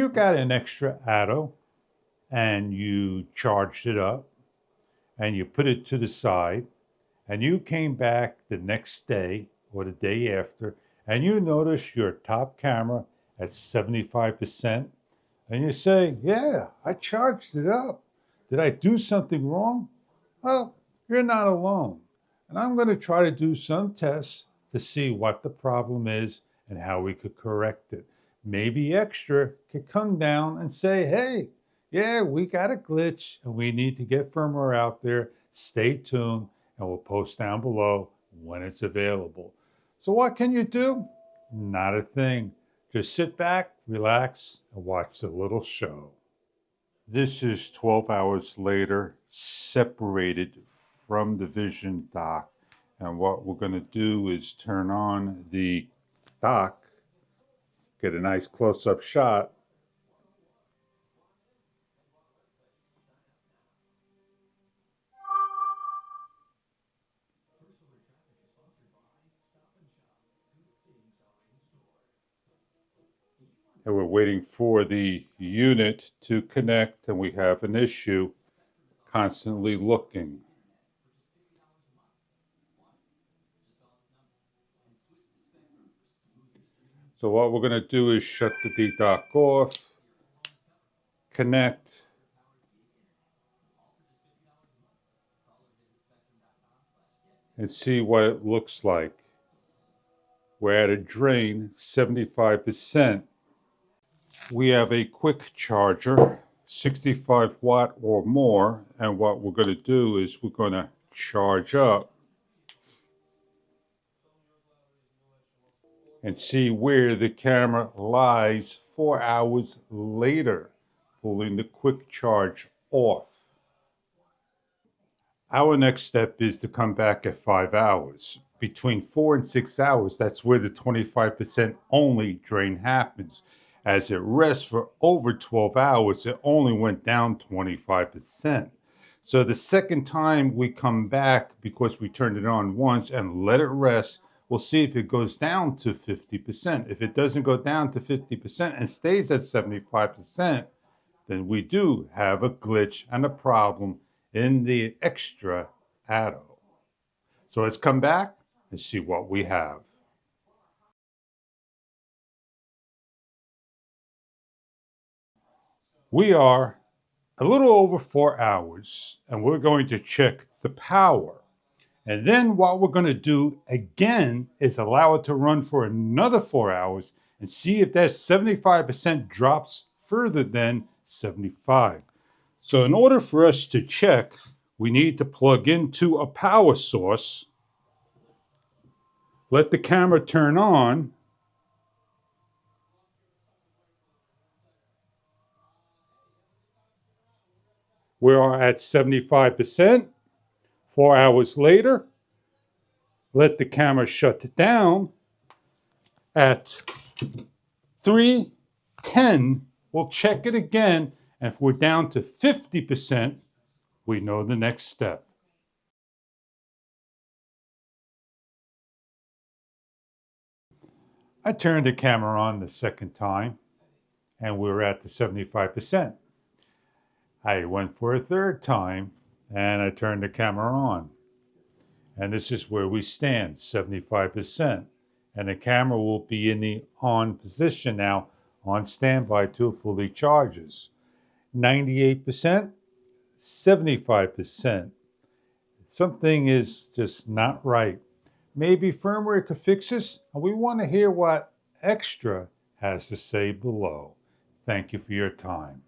You got an Xtra Atto and you charged it up and you put it to the side and you came back the next day or the day after and you notice your top camera at 75% and you say, yeah, I charged it up. Did I do something wrong? Well, you're not alone. And I'm going to try to do some tests to see what the problem is and how we could correct it. Maybe Xtra could come down and say, hey, yeah, we got a glitch and we need to get firmware out there. Stay tuned and we'll post down below when it's available. So what can you do? Not a thing. Just sit back, relax, and watch the little show. This is 12 hours later, separated from the Vision dock. And what we're going to do is turn on the dock, get a nice close-up shot. And we're waiting for the unit to connect, and we have an issue constantly looking. So what we're going to do is shut the dock off, connect, and see what it looks like. We're at a drain, 75%. We have a quick charger, 65 watt or more, and what we're going to do is we're going to charge up and see where the camera lies 4 hours later, pulling the quick charge off. Our next step is to come back at 5 hours. Between 4 and 6 hours, that's where the 25% only drain happens. As it rests for over 12 hours, it only went down 25%. So the second time we come back, because we turned it on once and let it rest, we'll see if it goes down to 50%. If it doesn't go down to 50% and stays at 75%, then we do have a glitch and a problem in the Xtra Atto. So let's come back and see what we have. We are a little over 4 hours and we're going to check the power. And then what we're going to do again is allow it to run for another 4 hours and see if that 75% drops further than 75. So in order for us to check, we need to plug into a power source, let the camera turn on, we are at 75%. 4 hours later, let the camera shut down. At 3:10, we'll check it again, and if we're down to 50%, we know the next step. I turned the camera on the second time, and we were at the 75%. I went for a third time, and I turned the camera on. And this is where we stand, 75%. And the camera will be in the on position now, on standby till it fully charges. 98%, 75%. Something is just not right. Maybe firmware could fix this, and we want to hear what Xtra has to say below. Thank you for your time.